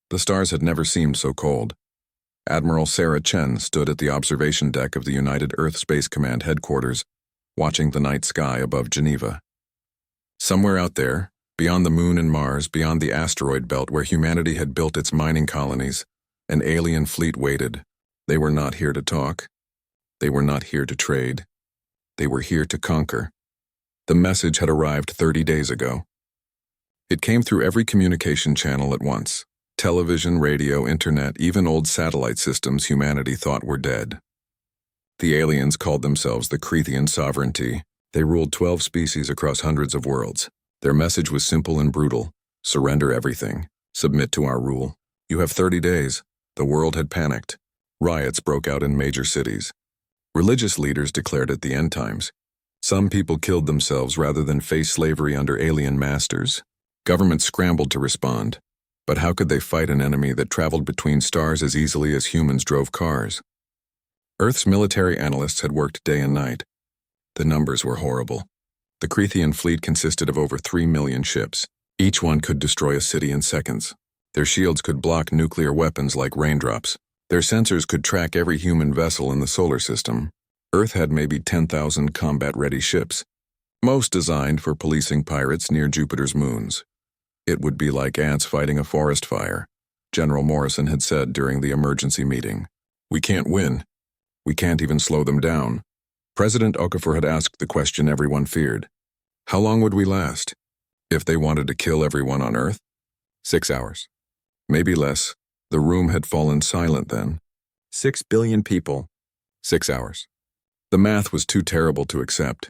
The stars had never seemed so cold. Admiral Sarah Chen stood at the observation deck of the United Earth Space Command headquarters, watching the night sky above Geneva. Somewhere out there, beyond the Moon and Mars, beyond the asteroid belt where humanity had built its mining colonies, an alien fleet waited. They were not here to talk. They were not here to trade. They were here to conquer. The message had arrived 30 days ago. It came through every communication channel at once. Television, radio, internet, even old satellite systems humanity thought were dead. The aliens called themselves the Cretan Sovereignty. They ruled 12 species across hundreds of worlds. Their message was simple and brutal. Surrender everything. Submit to our rule. You have 30 days. The world had panicked. Riots broke out in major cities. Religious leaders declared it the end times. Some people killed themselves rather than face slavery under alien masters. Governments scrambled to respond. But how could they fight an enemy that traveled between stars as easily as humans drove cars? Earth's military analysts had worked day and night. The numbers were horrible. The Cretan fleet consisted of over 3 million ships. Each one could destroy a city in seconds. Their shields could block nuclear weapons like raindrops. Their sensors could track every human vessel in the solar system. Earth had maybe 10,000 combat-ready ships, most designed for policing pirates near Jupiter's moons. It would be like ants fighting a forest fire, General Morrison had said during the emergency meeting. We can't win. We can't even slow them down. President Okafor had asked the question everyone feared. How long would we last? If they wanted to kill everyone on Earth? 6 hours. Maybe less. The room had fallen silent then. 6 billion people. 6 hours. The math was too terrible to accept.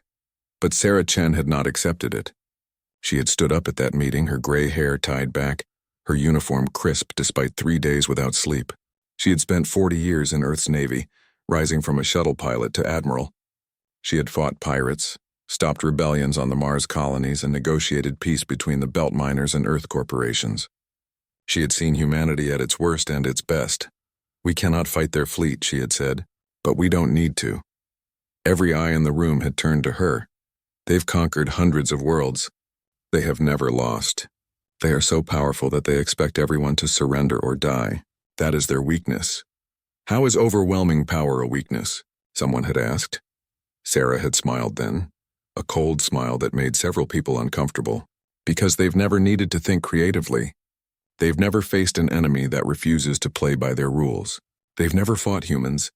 But Sarah Chen had not accepted it. She had stood up at that meeting, her gray hair tied back, her uniform crisp despite 3 days without sleep. She had spent 40 years in Earth's Navy, rising from a shuttle pilot to admiral. She had fought pirates, stopped rebellions on the Mars colonies, and negotiated peace between the belt miners and Earth corporations. She had seen humanity at its worst and its best. We cannot fight their fleet, she had said, but we don't need to. Every eye in the room had turned to her. They've conquered hundreds of worlds. They have never lost. They are so powerful that they expect everyone to surrender or die. That is their weakness. How is overwhelming power a weakness? Someone had asked. Sarah had smiled then, a cold smile that made several people uncomfortable, because they've never needed to think creatively. They've never faced an enemy that refuses to play by their rules. They've never fought humans.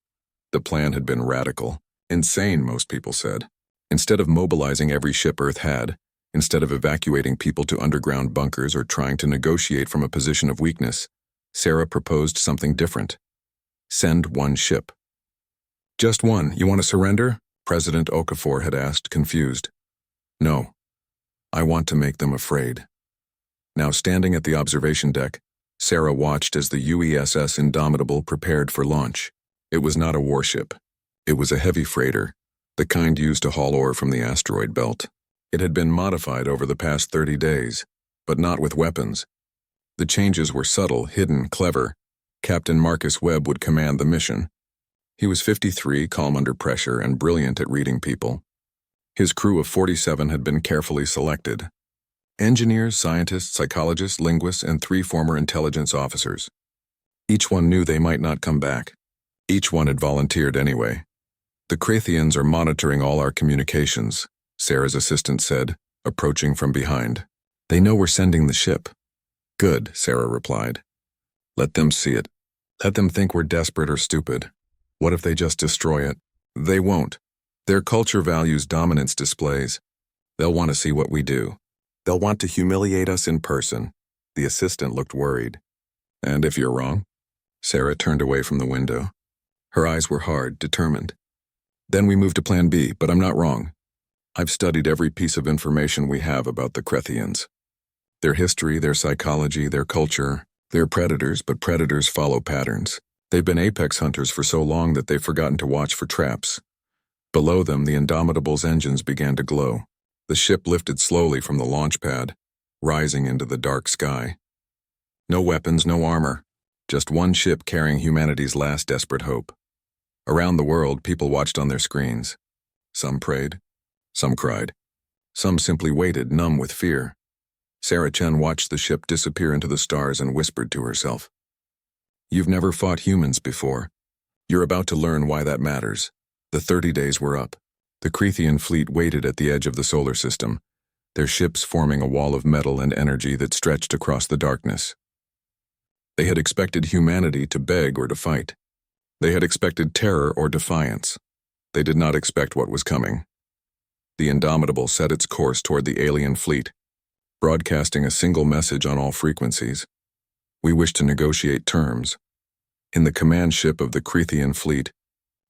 The plan had been radical, insane, most people said. Instead of mobilizing every ship Earth had, instead of evacuating people to underground bunkers or trying to negotiate from a position of weakness, Sarah proposed something different. Send one ship. Just one. You want to surrender? President Okafor had asked, confused. No. I want to make them afraid. Now standing at the observation deck, Sarah watched as the UESS Indomitable prepared for launch. It was not a warship. It was a heavy freighter, the kind used to haul ore from the asteroid belt. It had been modified over the past 30 days, but not with weapons. The changes were subtle, hidden, clever. Captain Marcus Webb would command the mission. He was 53, calm under pressure, and brilliant at reading people. His crew of 47 had been carefully selected. Engineers, scientists, psychologists, linguists, and 3 former intelligence officers. Each one knew they might not come back. Each one had volunteered anyway. The Krathians are monitoring all our communications, Sarah's assistant said, approaching from behind. They know we're sending the ship. Good, Sarah replied. Let them see it. Let them think we're desperate or stupid. What if they just destroy it? They won't. Their culture values dominance displays. They'll want to see what we do. They'll want to humiliate us in person. The assistant looked worried. And if you're wrong? Sarah turned away from the window. Her eyes were hard, determined. Then we moved to plan B, but I'm not wrong. I've studied every piece of information we have about the Krathians. Their history, their psychology, their culture. They're predators, but predators follow patterns. They've been apex hunters for so long that they've forgotten to watch for traps. Below them, the Indomitable's engines began to glow. The ship lifted slowly from the launch pad, rising into the dark sky. No weapons, no armor. Just one ship carrying humanity's last desperate hope. Around the world, people watched on their screens. Some prayed. Some cried. Some simply waited, numb with fear. Sarah Chen watched the ship disappear into the stars and whispered to herself. You've never fought humans before. You're about to learn why that matters. The 30 days were up. The Crethean fleet waited at the edge of the solar system, their ships forming a wall of metal and energy that stretched across the darkness. They had expected humanity to beg or to fight. They had expected terror or defiance. They did not expect what was coming. The Indomitable set its course toward the alien fleet, broadcasting a single message on all frequencies. We wish to negotiate terms. In the command ship of the Crethean fleet,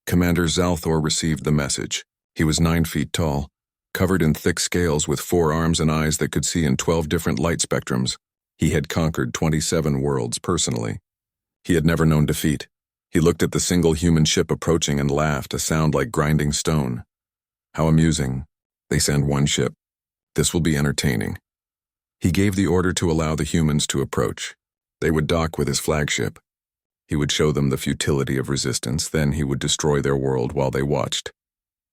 Commander Zalthor received the message. He was 9 feet tall, covered in thick scales with 4 arms and eyes that could see in 12 different light spectrums. He had conquered 27 worlds personally. He had never known defeat. He looked at the single human ship approaching and laughed, a sound like grinding stone. How amusing. They send one ship. This will be entertaining. He gave the order to allow the humans to approach. They would dock with his flagship. He would show them the futility of resistance, then he would destroy their world while they watched.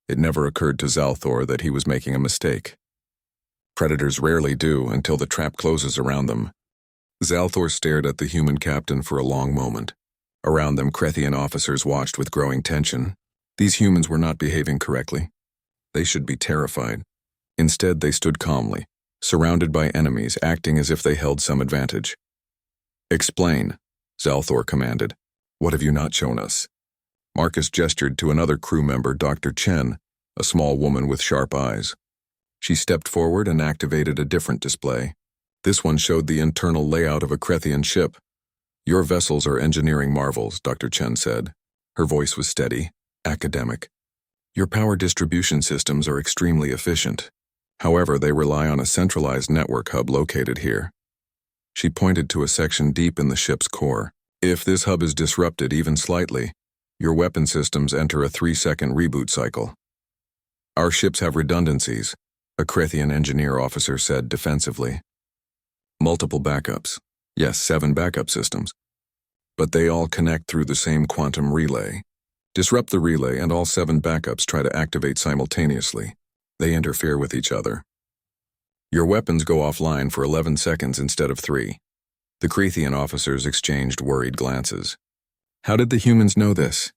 It never occurred to Zalthor that he was making a mistake. Predators rarely do until the trap closes around them. Zalthor stared at the human captain for a long moment. Around them, Crethean officers watched with growing tension. These humans were not behaving correctly. They should be terrified. Instead, they stood calmly, surrounded by enemies, acting as if they held some advantage. Explain, Zalthor commanded. What have you not shown us? Marcus gestured to another crew member, Dr. Chen, a small woman with sharp eyes. She stepped forward and activated a different display. This one showed the internal layout of a Crethean ship. Your vessels are engineering marvels, Dr. Chen said. Her voice was steady, academic. Your power distribution systems are extremely efficient. However, they rely on a centralized network hub located here. She pointed to a section deep in the ship's core. If this hub is disrupted even slightly, your weapon systems enter a 3-second reboot cycle. Our ships have redundancies, a Crethean engineer officer said defensively. Multiple backups. Yes, 7 backup systems. But they all connect through the same quantum relay. Disrupt the relay and all 7 backups try to activate simultaneously. They interfere with each other. Your weapons go offline for 11 seconds instead of 3. The Crethean officers exchanged worried glances. How did the humans know this?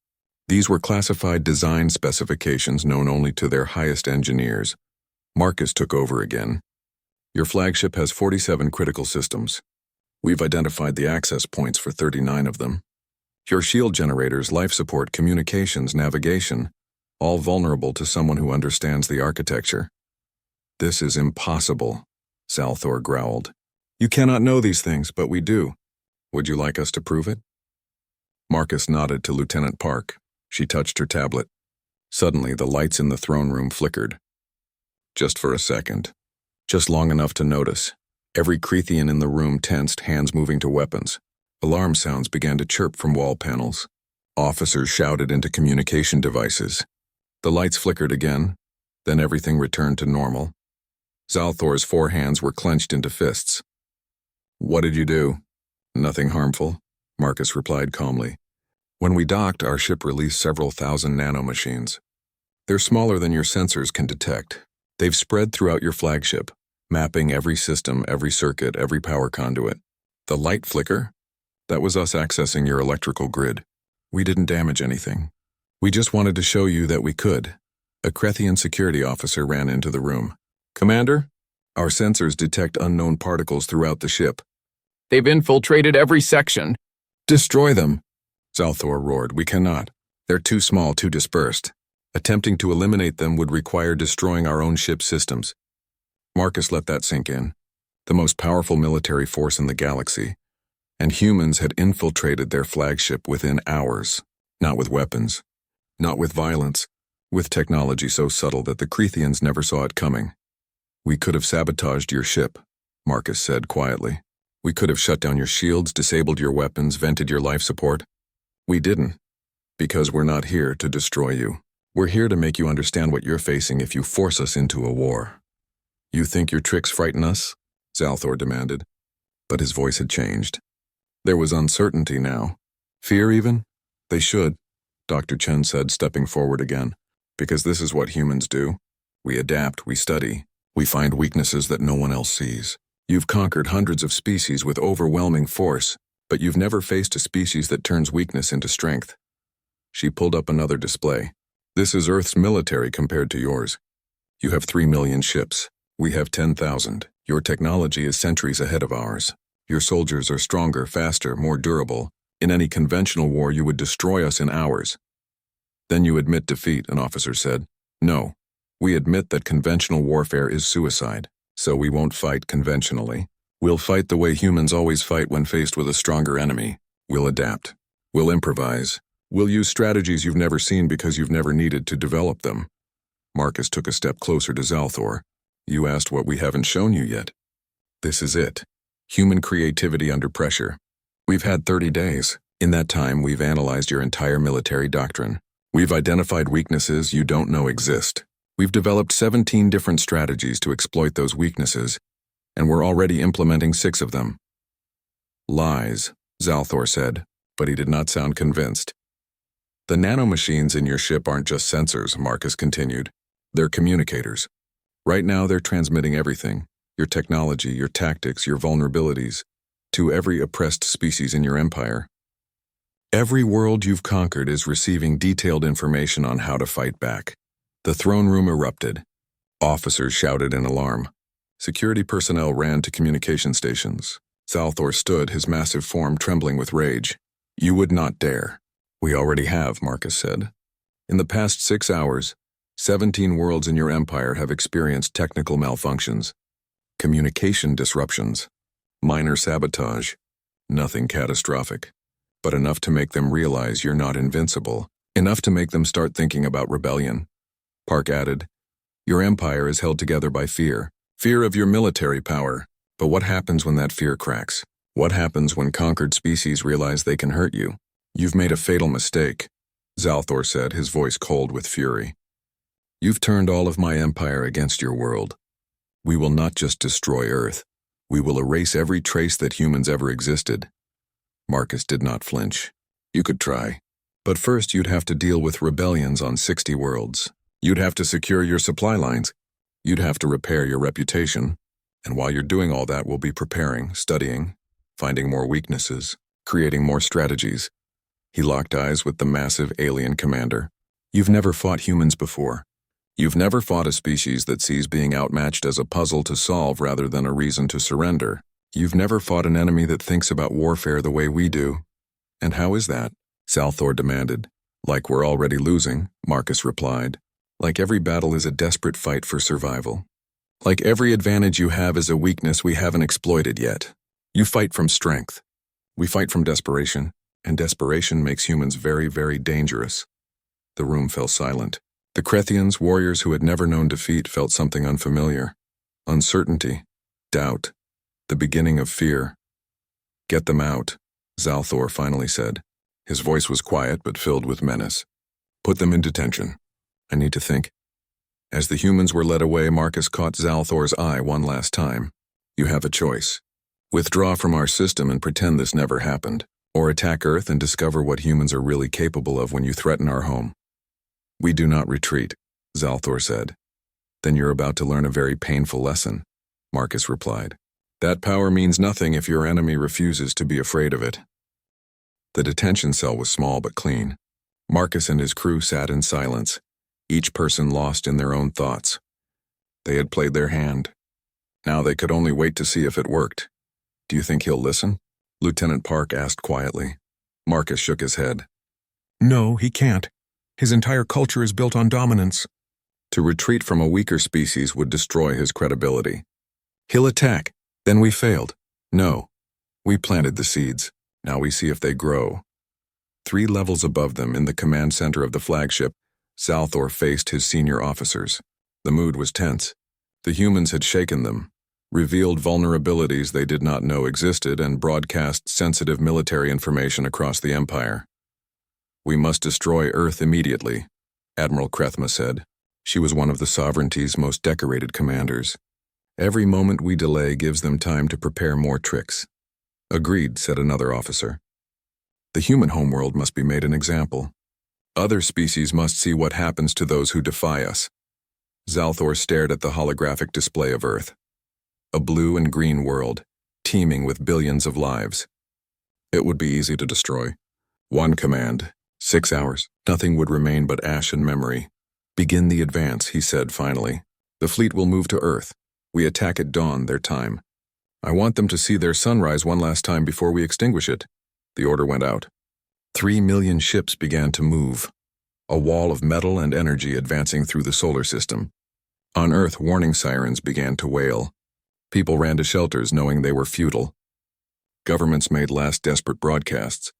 These were classified design specifications known only to their highest engineers. Marcus took over again. Your flagship has 47 critical systems. We've identified the access points for 39 of them. Your shield generators, life support, communications, navigation, all vulnerable to someone who understands the architecture. This is impossible, Zalthor growled. You cannot know these things, but we do. Would you like us to prove it? Marcus nodded to Lieutenant Park. She touched her tablet. Suddenly, the lights in the throne room flickered. Just for a second. Just long enough to notice. Every Crethean in the room tensed, hands moving to weapons. Alarm sounds began to chirp from wall panels. Officers shouted into communication devices. The lights flickered again, then everything returned to normal. Zalthor's 4 hands were clenched into fists. What did you do? Nothing harmful, Marcus replied calmly. When we docked, our ship released several thousand nanomachines. They're smaller than your sensors can detect. They've spread throughout your flagship, mapping every system, every circuit, every power conduit. The light flicker? That was us accessing your electrical grid. We didn't damage anything. We just wanted to show you that we could. A Crethean security officer ran into the room. Commander, our sensors detect unknown particles throughout the ship. They've infiltrated every section. Destroy them, Zalthor roared. We cannot. They're too small, too dispersed. Attempting to eliminate them would require destroying our own ship systems. Marcus let that sink in. The most powerful military force in the galaxy. And humans had infiltrated their flagship within hours. Not with weapons. Not with violence. With technology so subtle that the Cretheans never saw it coming. We could have sabotaged your ship, Marcus said quietly. We could have shut down your shields, disabled your weapons, vented your life support. We didn't. Because we're not here to destroy you. We're here to make you understand what you're facing if you force us into a war. You think your tricks frighten us? Zalthor demanded. But his voice had changed. There was uncertainty now. Fear even? They should, Dr. Chen said, stepping forward again. Because this is what humans do. We adapt, we study, we find weaknesses that no one else sees. You've conquered hundreds of species with overwhelming force, but you've never faced a species that turns weakness into strength. She pulled up another display. This is Earth's military compared to yours. You have 3 million ships. We have 10,000. Your technology is centuries ahead of ours. Your soldiers are stronger, faster, more durable. In any conventional war, you would destroy us in hours. Then you admit defeat, an officer said. No. We admit that conventional warfare is suicide, so we won't fight conventionally. We'll fight the way humans always fight when faced with a stronger enemy. We'll adapt. We'll improvise. We'll use strategies you've never seen because you've never needed to develop them. Marcus took a step closer to Zalthor. You asked what we haven't shown you yet. This is it. Human creativity under pressure. We've had 30 days. In that time, we've analyzed your entire military doctrine. We've identified weaknesses you don't know exist. We've developed 17 different strategies to exploit those weaknesses, and we're already implementing 6 of them. Lies, Zalthor said, but he did not sound convinced. The nanomachines in your ship aren't just sensors, Marcus continued. They're communicators. Right now they're transmitting everything, your technology, your tactics, your vulnerabilities, to every oppressed species in your empire. Every world you've conquered is receiving detailed information on how to fight back. The throne room erupted. Officers shouted in alarm. Security personnel ran to communication stations. Zalthor stood, his massive form trembling with rage. You would not dare. We already have, Marcus said. In the past 6 hours, 17 worlds in your empire have experienced technical malfunctions, communication disruptions, minor sabotage, nothing catastrophic, but enough to make them realize you're not invincible, enough to make them start thinking about rebellion. Park added, your empire is held together by fear of your military power. But what happens when that fear cracks? What happens when conquered species realize they can hurt you? You've made a fatal mistake, Zalthor said, his voice cold with fury. You've turned all of my empire against your world. We will not just destroy Earth. We will erase every trace that humans ever existed. Marcus did not flinch. You could try. But first you'd have to deal with rebellions on 60 worlds. You'd have to secure your supply lines. You'd have to repair your reputation. And while you're doing all that, we'll be preparing, studying, finding more weaknesses, creating more strategies. He locked eyes with the massive alien commander. You've never fought humans before. You've never fought a species that sees being outmatched as a puzzle to solve rather than a reason to surrender. You've never fought an enemy that thinks about warfare the way we do. And how is that? Zalthor demanded. Like we're already losing, Marcus replied. Like every battle is a desperate fight for survival. Like every advantage you have is a weakness we haven't exploited yet. You fight from strength. We fight from desperation, and desperation makes humans very, very dangerous. The room fell silent. The Krethians, warriors who had never known defeat, felt something unfamiliar. Uncertainty, doubt, the beginning of fear. Get them out, Zalthor finally said. His voice was quiet but filled with menace. Put them in detention. I need to think. As the humans were led away, Marcus caught Zalthor's eye one last time. You have a choice. Withdraw from our system and pretend this never happened, or attack Earth and discover what humans are really capable of when you threaten our home. We do not retreat, Zalthor said. Then you're about to learn a very painful lesson, Marcus replied. That power means nothing if your enemy refuses to be afraid of it. The detention cell was small but clean. Marcus and his crew sat in silence, each person lost in their own thoughts. They had played their hand. Now they could only wait to see if it worked. Do you think he'll listen? Lieutenant Park asked quietly. Marcus shook his head. No, he can't. His entire culture is built on dominance. To retreat from a weaker species would destroy his credibility. He'll attack. Then we failed. No. We planted the seeds. Now we see if they grow. 3 levels above them, in the command center of the flagship, Zalthor faced his senior officers. The mood was tense. The humans had shaken them, revealed vulnerabilities they did not know existed, and broadcast sensitive military information across the Empire. We must destroy Earth immediately, Admiral Krethma said. She was one of the sovereignty's most decorated commanders. Every moment we delay gives them time to prepare more tricks. Agreed, said another officer. The human homeworld must be made an example. Other species must see what happens to those who defy us. Zalthor stared at the holographic display of Earth. a blue and green world, teeming with billions of lives. It would be easy to destroy. One command, 6 hours, nothing would remain but ash and memory. Begin the advance, he said finally. The fleet will move to Earth. We attack at dawn, their time. I want them to see their sunrise one last time before we extinguish it. The order went out. 3 million ships began to move, a wall of metal and energy advancing through the solar system. On Earth, warning sirens began to wail. People ran to shelters knowing they were futile. Governments made last desperate broadcasts.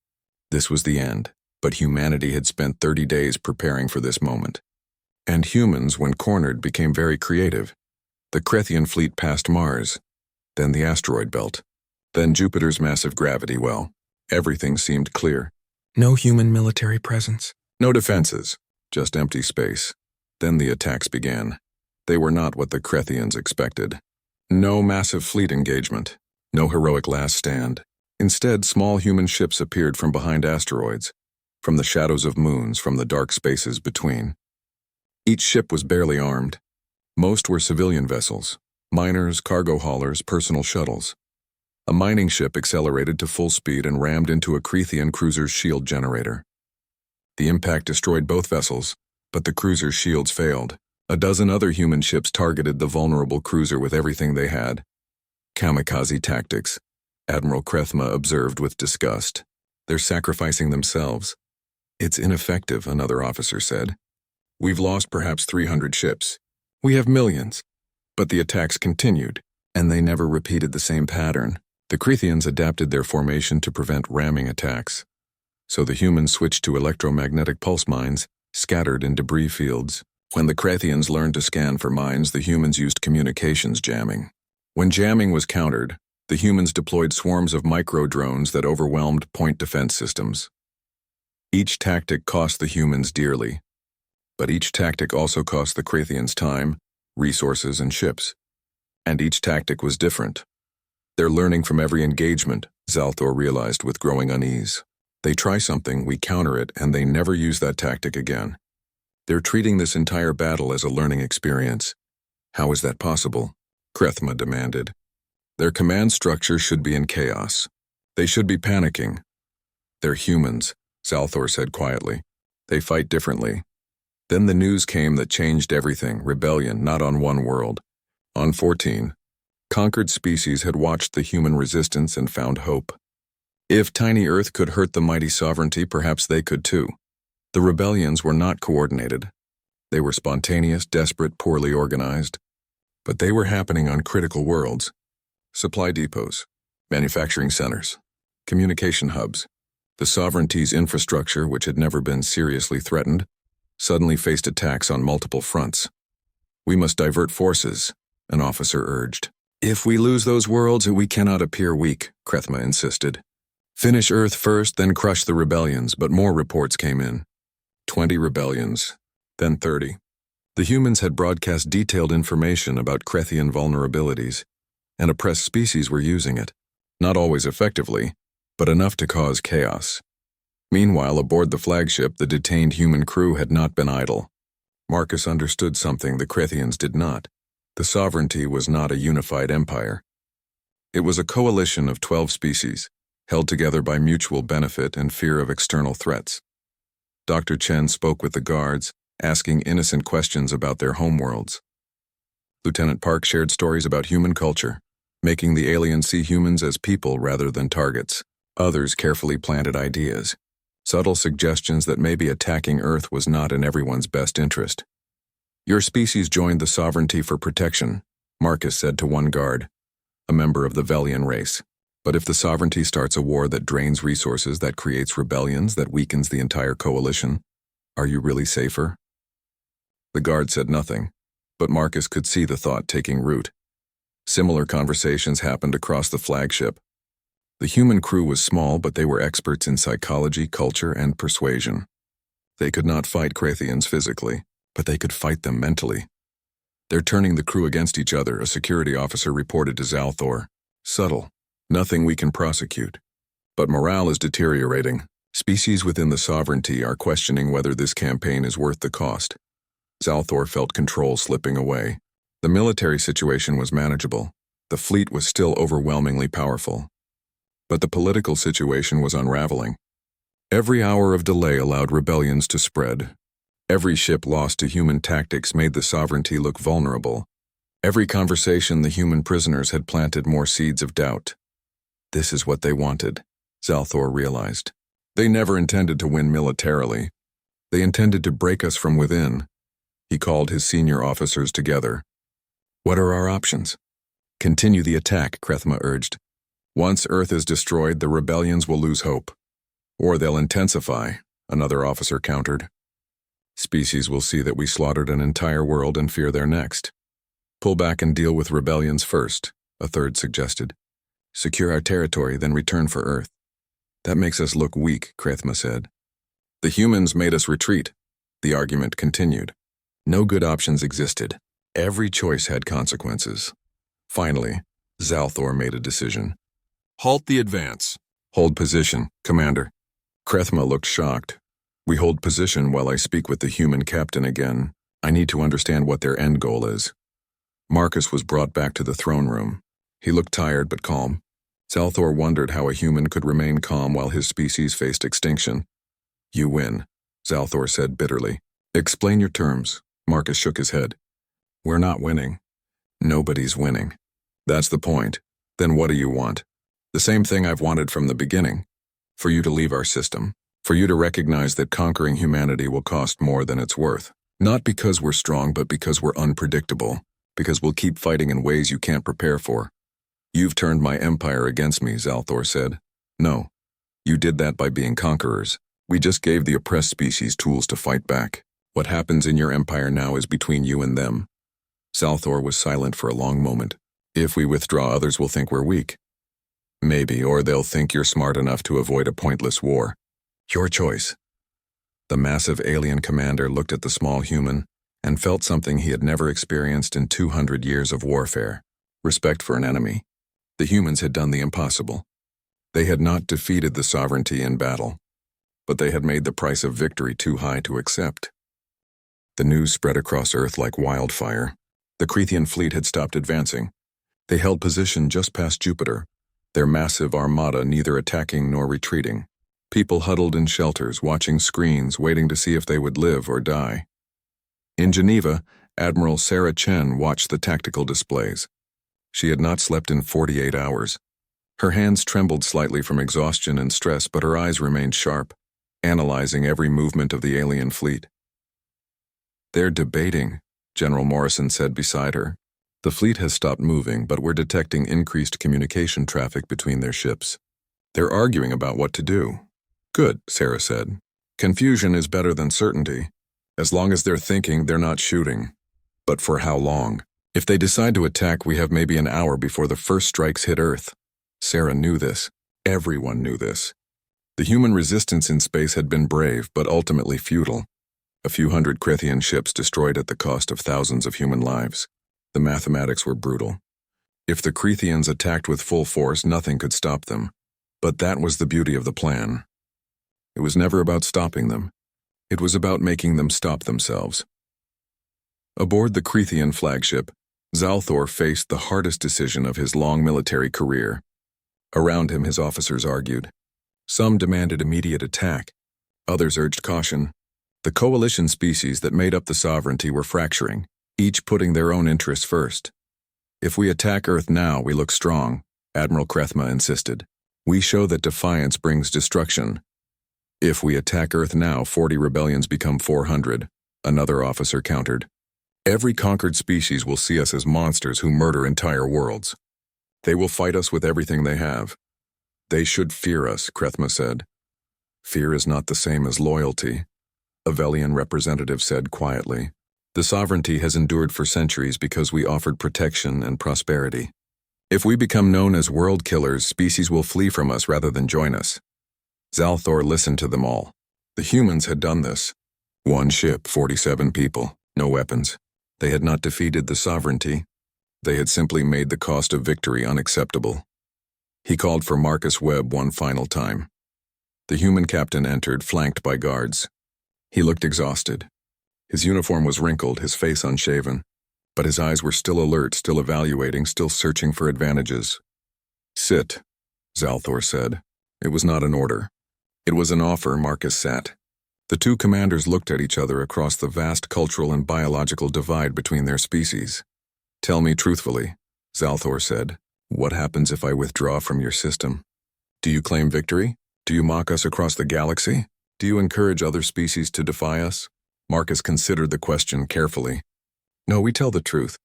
This was the end, but humanity had spent 30 days preparing for this moment. And humans, when cornered, became very creative. The Krethian fleet passed Mars, then the asteroid belt, then Jupiter's massive gravity well. Everything seemed clear. No human military presence. No defenses, just empty space. Then the attacks began. They were not what the Krethians expected. No massive fleet engagement. No heroic last stand. Instead, small human ships appeared from behind asteroids, from the shadows of moons, from the dark spaces between. Each ship was barely armed. Most were civilian vessels, miners, cargo haulers, personal shuttles. A mining ship accelerated to full speed and rammed into a Krethian cruiser's shield generator. The impact destroyed both vessels, but the cruiser's shields failed. A dozen other human ships targeted the vulnerable cruiser with everything they had. Kamikaze tactics, Admiral Krethma observed with disgust. They're sacrificing themselves. It's ineffective, another officer said. We've lost perhaps 300 ships. We have millions. But the attacks continued, and they never repeated the same pattern. The Krethians adapted their formation to prevent ramming attacks. So the humans switched to electromagnetic pulse mines, scattered in debris fields. When the Krethians learned to scan for mines, the humans used communications jamming. When jamming was countered, the humans deployed swarms of micro-drones that overwhelmed point defense systems. Each tactic cost the humans dearly, but each tactic also cost the Krethians time, resources, and ships. And each tactic was different. They're learning from every engagement, Zalthor realized with growing unease. They try something, we counter it, and they never use that tactic again. They're treating this entire battle as a learning experience. How is that possible? Krethma demanded. Their command structure should be in chaos. They should be panicking. They're humans, Zalthor said quietly. They fight differently. Then the news came that changed everything, rebellion, not on one world. On 14, conquered species had watched the human resistance and found hope. If tiny Earth could hurt the mighty sovereignty, perhaps they could too. The rebellions were not coordinated. They were spontaneous, desperate, poorly organized. But they were happening on critical worlds. Supply depots, manufacturing centers, communication hubs. The sovereignty's infrastructure, which had never been seriously threatened, suddenly faced attacks on multiple fronts. We must divert forces, an officer urged. If we lose those worlds, we cannot appear weak, Krethma insisted. Finish Earth first, then crush the rebellions, but more reports came in. 20 rebellions, then 30. The humans had broadcast detailed information about Krethian vulnerabilities, and oppressed species were using it, not always effectively, but enough to cause chaos. Meanwhile, aboard the flagship, the detained human crew had not been idle. Marcus understood something the Krethians did not. The sovereignty was not a unified empire. It was a coalition of 12 species, held together by mutual benefit and fear of external threats. Dr. Chen spoke with the guards, asking innocent questions about their homeworlds. Lieutenant Park shared stories about human culture, making the aliens see humans as people rather than targets. Others carefully planted ideas, subtle suggestions that maybe attacking Earth was not in everyone's best interest. Your species joined the sovereignty for protection, Marcus said to one guard, a member of the Velian race. But if the sovereignty starts a war that drains resources, that creates rebellions, that weakens the entire coalition, are you really safer? The guard said nothing, but Marcus could see the thought taking root. Similar conversations happened across the flagship. The human crew was small, but they were experts in psychology, culture, and persuasion. They could not fight Krethians physically, but they could fight them mentally. They're turning the crew against each other, a security officer reported to Zalthor. Subtle. Nothing we can prosecute. But morale is deteriorating. Species within the sovereignty are questioning whether this campaign is worth the cost. Zalthor felt control slipping away. The military situation was manageable. The fleet was still overwhelmingly powerful. But the political situation was unraveling. Every hour of delay allowed rebellions to spread. Every ship lost to human tactics made the sovereignty look vulnerable. Every conversation the human prisoners had planted more seeds of doubt. This is what they wanted, Zalthor realized. They never intended to win militarily. They intended to break us from within. He called his senior officers together. What are our options? Continue the attack, Krethma urged. Once Earth is destroyed, the rebellions will lose hope. Or they'll intensify, another officer countered. Species will see that we slaughtered an entire world and fear they're next. Pull back and deal with rebellions first, a third suggested. Secure our territory, then return for Earth. That makes us look weak, Krethma said. The humans made us retreat, the argument continued. No good options existed. Every choice had consequences. Finally, Zalthor made a decision. Halt the advance. Hold position, Commander. Krethma looked shocked. We hold position while I speak with the human captain again. I need to understand what their end goal is. Marcus was brought back to the throne room. He looked tired but calm. Zalthor wondered how a human could remain calm while his species faced extinction. You win, Zalthor said bitterly. Explain your terms. Marcus shook his head. We're not winning. Nobody's winning. That's the point. Then what do you want? The same thing I've wanted from the beginning. For you to leave our system. For you to recognize that conquering humanity will cost more than it's worth. Not because we're strong, but because we're unpredictable. Because we'll keep fighting in ways you can't prepare for. You've turned my empire against me, Zalthor said. No. You did that by being conquerors. We just gave the oppressed species tools to fight back. What happens in your empire now is between you and them. Zalthor was silent for a long moment. If we withdraw, others will think we're weak. Maybe, or they'll think you're smart enough to avoid a pointless war. Your choice. The massive alien commander looked at the small human and felt something he had never experienced in 200 years of warfare. Respect for an enemy. The humans had done the impossible. They had not defeated the sovereignty in battle, but they had made the price of victory too high to accept. The news spread across Earth like wildfire. The Crethian fleet had stopped advancing. They held position just past Jupiter, their massive armada neither attacking nor retreating. People huddled in shelters, watching screens, waiting to see if they would live or die. In Geneva, Admiral Sarah Chen watched the tactical displays. She had not slept in 48 hours. Her hands trembled slightly from exhaustion and stress, but her eyes remained sharp, analyzing every movement of the alien fleet. They're debating, General Morrison said beside her. The fleet has stopped moving, but we're detecting increased communication traffic between their ships. They're arguing about what to do. Good, Sarah said. Confusion is better than certainty. As long as they're thinking, they're not shooting. But for how long? If they decide to attack, we have maybe an hour before the first strikes hit Earth. Sarah knew this. Everyone knew this. The human resistance in space had been brave, but ultimately futile. A few hundred Crethian ships destroyed at the cost of thousands of human lives. The mathematics were brutal. If the Crethians attacked with full force, nothing could stop them. But that was the beauty of the plan. It was never about stopping them. It was about making them stop themselves. Aboard the Crethian flagship, Zalthor faced the hardest decision of his long military career. Around him, his officers argued. Some demanded immediate attack. Others urged caution. The coalition species that made up the sovereignty were fracturing, each putting their own interests first. If we attack Earth now, we look strong, Admiral Krethma insisted. We show that defiance brings destruction. If we attack Earth now, 40 rebellions become 400, another officer countered. Every conquered species will see us as monsters who murder entire worlds. They will fight us with everything they have. They should fear us, Krethma said. Fear is not the same as loyalty, a Velian representative said quietly. The sovereignty has endured for centuries because we offered protection and prosperity. If we become known as world killers, species will flee from us rather than join us. Zalthor listened to them all. The humans had done this. One ship, 47 people, no weapons. They had not defeated the sovereignty. They had simply made the cost of victory unacceptable. He called for Marcus Webb one final time. The human captain entered, flanked by guards. He looked exhausted. His uniform was wrinkled, his face unshaven. But his eyes were still alert, still evaluating, still searching for advantages. "Sit," Zalthor said. It was not an order. It was an offer. Marcus sat. The two commanders looked at each other across the vast cultural and biological divide between their species. "Tell me truthfully," Zalthor said. "What happens if I withdraw from your system? Do you claim victory? Do you mock us across the galaxy? Do you encourage other species to defy us?" Marcus considered the question carefully. "No, we tell the truth,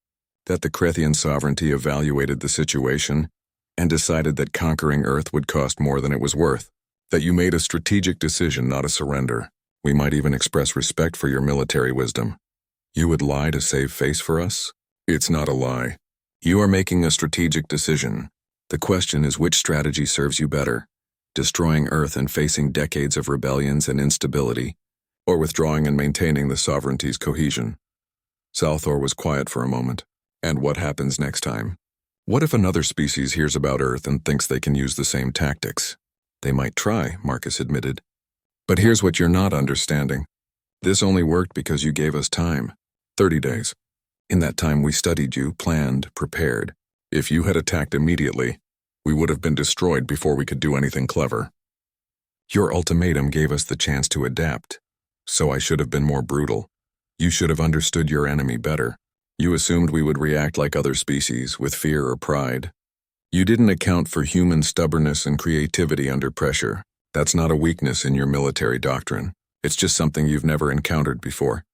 that the Krethian sovereignty evaluated the situation and decided that conquering Earth would cost more than it was worth, that you made a strategic decision, not a surrender. We might even express respect for your military wisdom. You would lie to save face for us? It's not a lie. You are making a strategic decision. The question is which strategy serves you better, destroying Earth and facing decades of rebellions and instability, or withdrawing and maintaining the sovereignty's cohesion." Zalthor was quiet for a moment. "And what happens next time? What if another species hears about Earth and thinks they can use the same tactics?" "They might try," Marcus admitted. "But here's what you're not understanding. This only worked because you gave us time. 30 days. In that time we studied you, planned, prepared. If you had attacked immediately, we would have been destroyed before we could do anything clever. Your ultimatum gave us the chance to adapt, so I should have been more brutal. You should have understood your enemy better. You assumed we would react like other species, with fear or pride. You didn't account for human stubbornness and creativity under pressure. That's not a weakness in your military doctrine. It's just something you've never encountered before."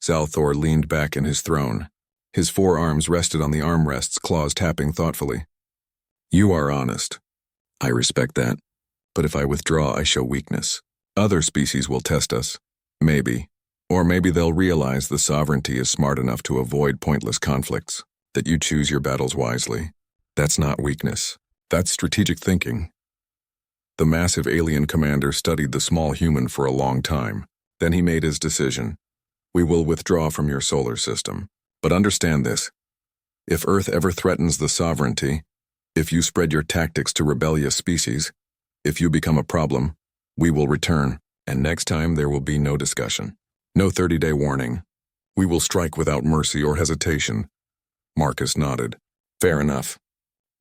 Zalthor leaned back in his throne. His forearms rested on the armrests, claws tapping thoughtfully. "You are honest. I respect that. But if I withdraw, I show weakness. Other species will test us. Maybe. Or maybe they'll realize the sovereignty is smart enough to avoid pointless conflicts, that you choose your battles wisely. That's not weakness. That's strategic thinking." The massive alien commander studied the small human for a long time. Then he made his decision. "We will withdraw from your solar system. But understand this. If Earth ever threatens the sovereignty, if you spread your tactics to rebellious species, if you become a problem, we will return, and next time there will be no discussion. No 30-day warning. We will strike without mercy or hesitation." Marcus nodded. "Fair enough.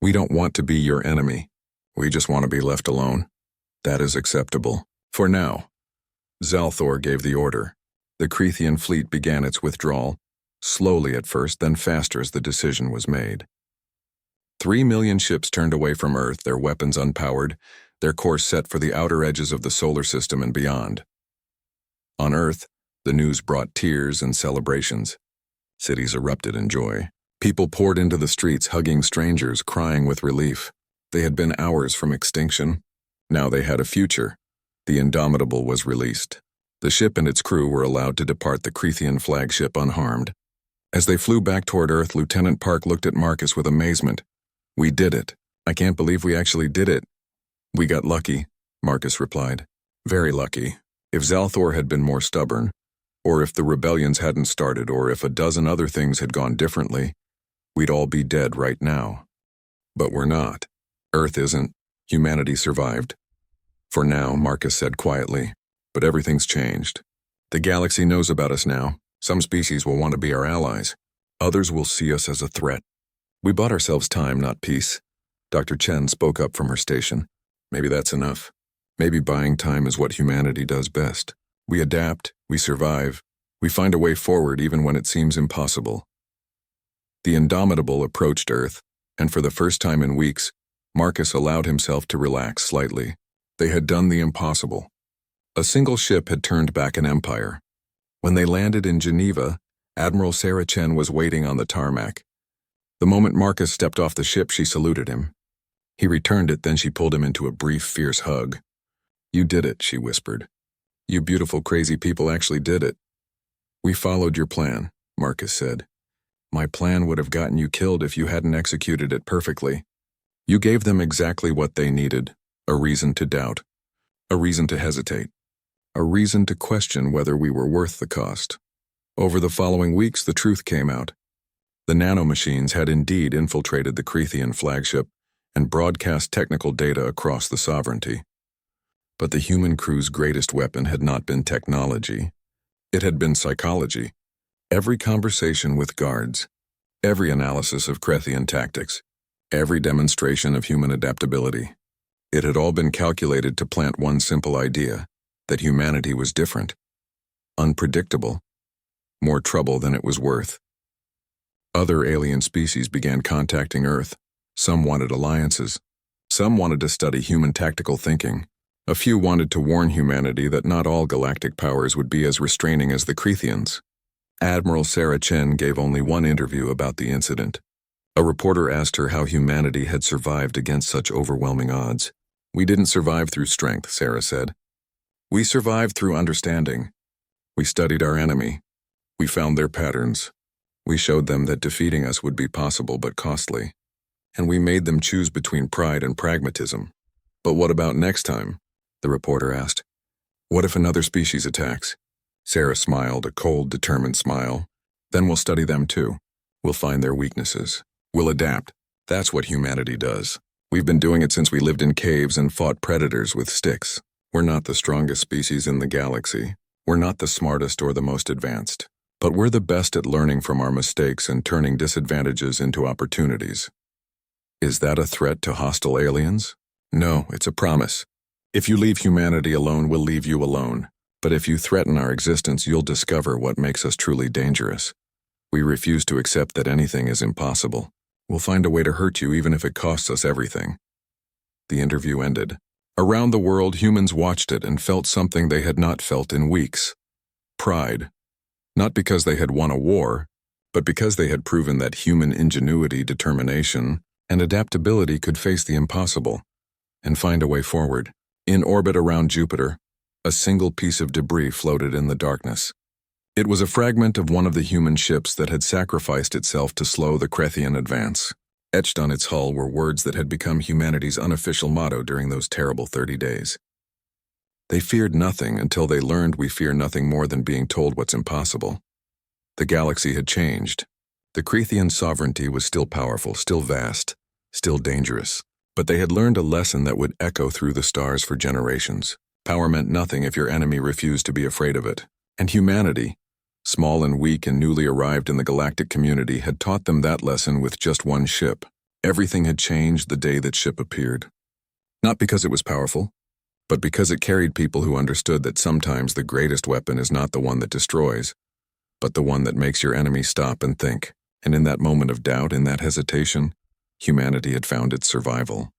We don't want to be your enemy. We just want to be left alone. That is acceptable. For now." Zalthor gave the order. The Krethian fleet began its withdrawal, slowly at first, then faster as the decision was made. 3 million ships turned away from Earth, their weapons unpowered, their course set for the outer edges of the solar system and beyond. On Earth, the news brought tears and celebrations. Cities erupted in joy. People poured into the streets, hugging strangers, crying with relief. They had been hours from extinction. Now they had a future. The Indomitable was released. The ship and its crew were allowed to depart the Krethian flagship unharmed. As they flew back toward Earth, Lieutenant Park looked at Marcus with amazement. "We did it. I can't believe we actually did it." "We got lucky," Marcus replied. "Very lucky. If Zalthor had been more stubborn, or if the rebellions hadn't started, or if a dozen other things had gone differently, we'd all be dead right now. But we're not. Earth isn't. Humanity survived. For now," Marcus said quietly, "but everything's changed. The galaxy knows about us now. Some species will want to be our allies. Others will see us as a threat. We bought ourselves time, not peace." Dr. Chen spoke up from her station. "Maybe that's enough. Maybe buying time is what humanity does best. We adapt, we survive, we find a way forward even when it seems impossible." The Indomitable approached Earth, and for the first time in weeks, Marcus allowed himself to relax slightly. They had done the impossible. A single ship had turned back an empire. When they landed in Geneva, Admiral Sarah Chen was waiting on the tarmac. The moment Marcus stepped off the ship, she saluted him. He returned it, then she pulled him into a brief, fierce hug. "You did it," she whispered. "You beautiful, crazy people actually did it." "We followed your plan," Marcus said. "My plan would have gotten you killed if you hadn't executed it perfectly. You gave them exactly what they needed, a reason to doubt, a reason to hesitate, a reason to question whether we were worth the cost. Over the following weeks, the truth came out. The nanomachines had indeed infiltrated the Krethian flagship and broadcast technical data across the sovereignty. But the human crew's greatest weapon had not been technology. It had been psychology. Every conversation with guards, Every analysis of Krethian tactics, every demonstration of human adaptability. It had all been calculated to plant one simple idea, that humanity was different, unpredictable, more trouble than it was worth. Other alien species began contacting Earth. Some wanted alliances. Some wanted to study human tactical thinking. A few wanted to warn humanity that not all galactic powers would be as restraining as the Krethians. Admiral Sarah Chen gave only one interview about the incident. A reporter asked her how humanity had survived against such overwhelming odds. "We didn't survive through strength," Sarah said. "We survived through understanding. We studied our enemy. We found their patterns. We showed them that defeating us would be possible but costly. And we made them choose between pride and pragmatism." "But what about next time?" the reporter asked. "What if another species attacks?" Sarah smiled, a cold, determined smile. "Then we'll study them too. We'll find their weaknesses. We'll adapt. That's what humanity does. We've been doing it since we lived in caves and fought predators with sticks. We're not the strongest species in the galaxy. We're not the smartest or the most advanced. But we're the best at learning from our mistakes and turning disadvantages into opportunities." Is that a threat to hostile aliens? No, it's a promise. If you leave humanity alone, we'll leave you alone. But if you threaten our existence, you'll discover what makes us truly dangerous. We refuse to accept that anything is impossible. We'll find a way to hurt you even if it costs us everything. The interview ended. Around the world, humans watched it and felt something they had not felt in weeks. Pride. Not because they had won a war, but because they had proven that human ingenuity, determination, and adaptability could face the impossible and find a way forward. In orbit around Jupiter, a single piece of debris floated in the darkness. It was a fragment of one of the human ships that had sacrificed itself to slow the Krethian advance. Etched on its hull were words that had become humanity's unofficial motto during those terrible 30 days. They feared nothing until they learned we fear nothing more than being told what's impossible. The galaxy had changed. The Krethian sovereignty was still powerful, still vast, still dangerous. But they had learned a lesson that would echo through the stars for generations. Power meant nothing if your enemy refused to be afraid of it. And humanity, small and weak and newly arrived in the galactic community, had taught them that lesson with just one ship. Everything had changed the day that ship appeared. Not because it was powerful, but because it carried people who understood that sometimes the greatest weapon is not the one that destroys, but the one that makes your enemy stop and think. And in that moment of doubt, in that hesitation, humanity had found its survival.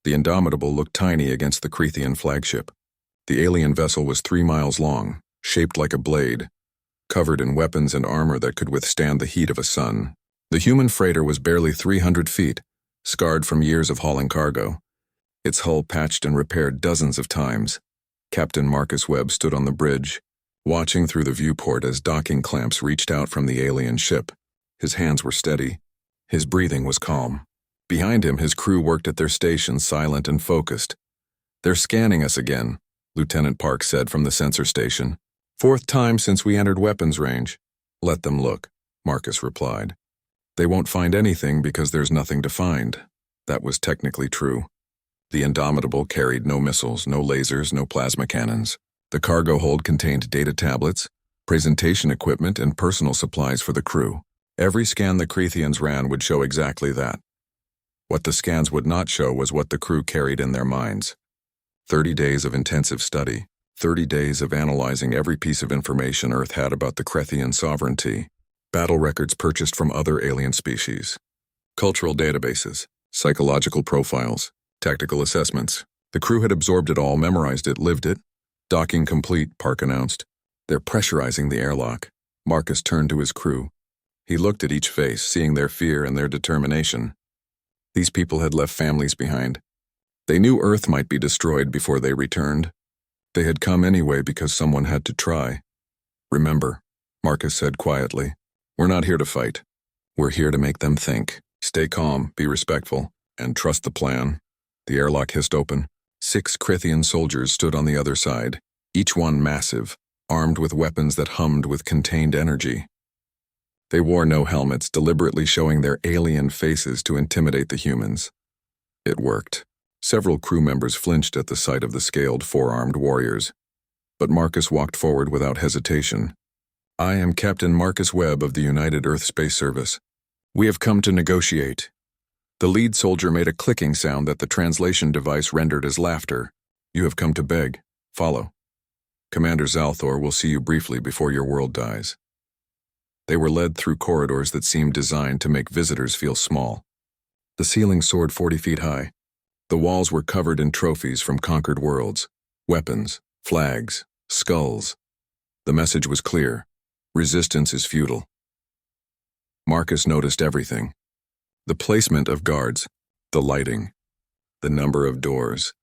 The Indomitable looked tiny against the Krethian flagship. The alien vessel was 3 miles long, shaped like a blade, covered in weapons and armor that could withstand the heat of a sun. The human freighter was barely 300 feet, scarred from years of hauling cargo. Its hull patched and repaired dozens of times. Captain Marcus Webb stood on the bridge, watching through the viewport as docking clamps reached out from the alien ship. His hands were steady. His breathing was calm. Behind him, his crew worked at their stations, silent and focused. "They're scanning us again," Lieutenant Park said from the sensor station. "4th time since we entered weapons range." "Let them look," Marcus replied. "They won't find anything because there's nothing to find." That was technically true. The Indomitable carried no missiles, no lasers, no plasma cannons. The cargo hold contained data tablets, presentation equipment, and personal supplies for the crew. Every scan the Krethians ran would show exactly that. What the scans would not show was what the crew carried in their minds. 30 days of intensive study, 30 days of analyzing every piece of information Earth had about the Krethian sovereignty, battle records purchased from other alien species, cultural databases, psychological profiles, tactical assessments. The crew had absorbed it all, memorized it, lived it. "Docking complete," Park announced. "They're pressurizing the airlock." Marcus turned to his crew. He looked at each face, seeing their fear and their determination. These people had left families behind. They knew Earth might be destroyed before they returned. They had come anyway because someone had to try. "Remember," Marcus said quietly, "we're not here to fight. We're here to make them think. Stay calm, be respectful, and trust the plan." The airlock hissed open. 6 Krethian soldiers stood on the other side, each one massive, armed with weapons that hummed with contained energy. They wore no helmets, deliberately showing their alien faces to intimidate the humans. It worked. Several crew members flinched at the sight of the scaled, 4-armed warriors. But Marcus walked forward without hesitation. "I am Captain Marcus Webb of the United Earth Space Service. We have come to negotiate. The lead soldier made a clicking sound that the translation device rendered as laughter. You have come to beg. Follow. Commander Zalthor will see you briefly before your world dies. They were led through corridors that seemed designed to make visitors feel small. The ceiling soared 40 feet high. The walls were covered in trophies from conquered worlds, weapons, flags, skulls. The message was clear. Resistance is futile. Marcus noticed everything. The placement of guards, the lighting, the number of doors,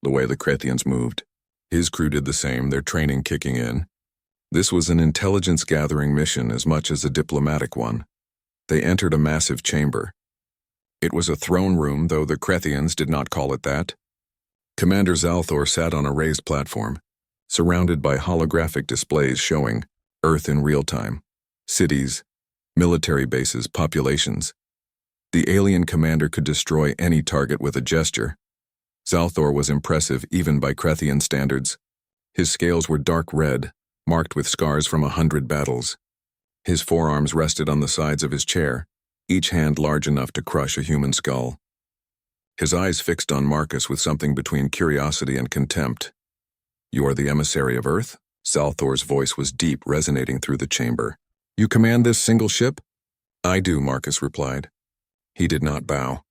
the way the Krethians moved. His crew did the same, their training kicking in. This was an intelligence-gathering mission as much as a diplomatic one. They entered a massive chamber. It was a throne room, though the Krethians did not call it that. Commander Zalthor sat on a raised platform, surrounded by holographic displays showing Earth in real time, cities, military bases, populations. The alien commander could destroy any target with a gesture. Zalthor was impressive even by Krethian standards. His scales were dark red, marked with scars from 100 battles. His forearms rested on the sides of his chair, each hand large enough to crush a human skull. His eyes fixed on Marcus with something between curiosity and contempt. You are the emissary of Earth? Zalthor's voice was deep, resonating through the chamber. You command this single ship? I do, Marcus replied. He did not bow.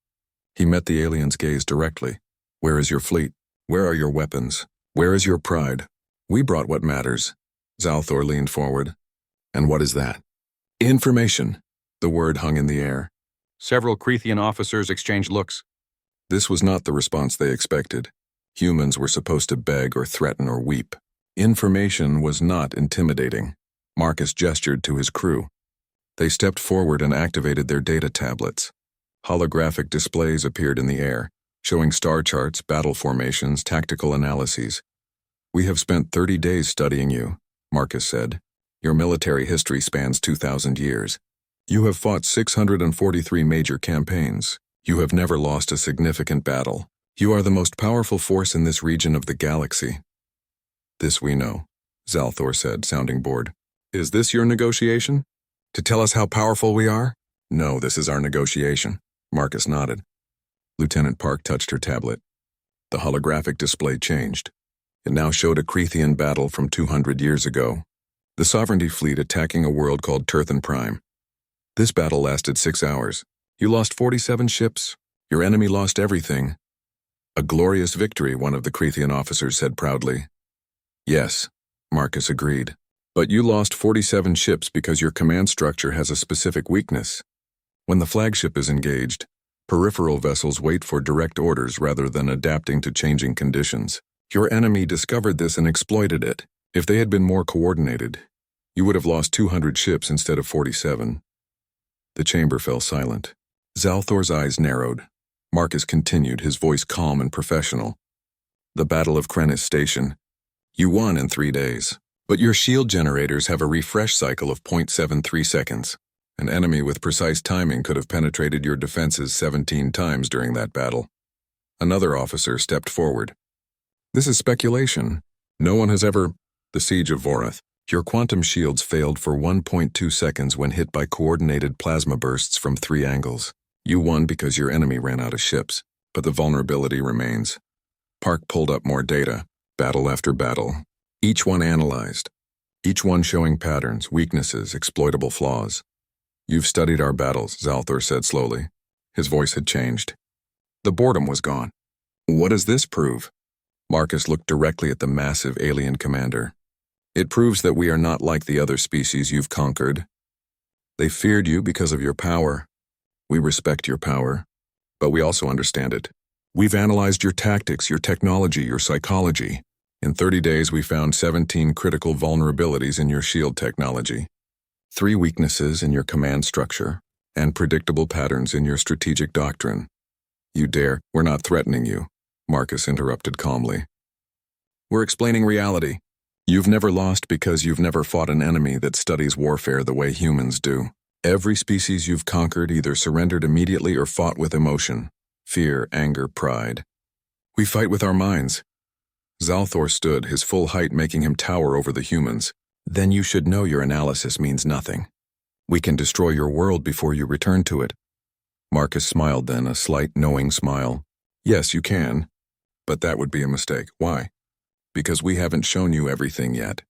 He met the alien's gaze directly. Where is your fleet? Where are your weapons? Where is your pride? We brought what matters. Zalthor leaned forward. And what is that? Information. The word hung in the air. Several Krethian officers exchanged looks. This was not the response they expected. Humans were supposed to beg or threaten or weep. Information was not intimidating. Marcus gestured to his crew. They stepped forward and activated their data tablets. Holographic displays appeared in the air, showing star charts, battle formations, tactical analyses. We have spent 30 days studying you, Marcus said. Your military history spans 2,000 years. You have fought 643 major campaigns. You have never lost a significant battle. You are the most powerful force in this region of the galaxy. This we know, Zalthor said, sounding bored. Is this your negotiation? To tell us how powerful we are? No, this is our negotiation. Marcus nodded. Lieutenant Park touched her tablet. The holographic display changed. It now showed a Krethian battle from 200 years ago. The Sovereignty fleet attacking a world called Turthan Prime. This battle lasted 6 hours. You lost 47 ships. Your enemy lost everything. A glorious victory, one of the Krethian officers said proudly. Yes, Marcus agreed. But you lost 47 ships because your command structure has a specific weakness. When the flagship is engaged, peripheral vessels wait for direct orders rather than adapting to changing conditions. Your enemy discovered this and exploited it. If they had been more coordinated, you would have lost 200 ships instead of 47. The chamber fell silent. Zalthor's eyes narrowed. Marcus continued, his voice calm and professional. The Battle of Krennis Station. You won in 3 days, but your shield generators have a refresh cycle of 0.73 seconds. An enemy with precise timing could have penetrated your defenses 17 times during that battle. Another officer stepped forward. This is speculation. No one has ever... The Siege of Vorath. Your quantum shields failed for 1.2 seconds when hit by coordinated plasma bursts from 3 angles. You won because your enemy ran out of ships, but the vulnerability remains. Park pulled up more data, battle after battle. Each one analyzed. Each one showing patterns, weaknesses, exploitable flaws. You've studied our battles, Zalthor said slowly. His voice had changed. The boredom was gone. What does this prove? Marcus looked directly at the massive alien commander. It proves that we are not like the other species you've conquered. They feared you because of your power. We respect your power, but we also understand it. We've analyzed your tactics, your technology, your psychology. In 30 days, we found 17 critical vulnerabilities in your shield technology, 3 weaknesses in your command structure, and predictable patterns in your strategic doctrine. You dare, we're not threatening you, Marcus interrupted calmly. We're explaining reality. You've never lost because you've never fought an enemy that studies warfare the way humans do. Every species you've conquered either surrendered immediately or fought with emotion, fear, anger, pride. We fight with our minds. Zalthor stood, his full height making him tower over the humans. Then you should know your analysis means nothing. We can destroy your world before you return to it. Marcus smiled then, a slight knowing smile. Yes, you can. But that would be a mistake. Why? Because we haven't shown you everything yet.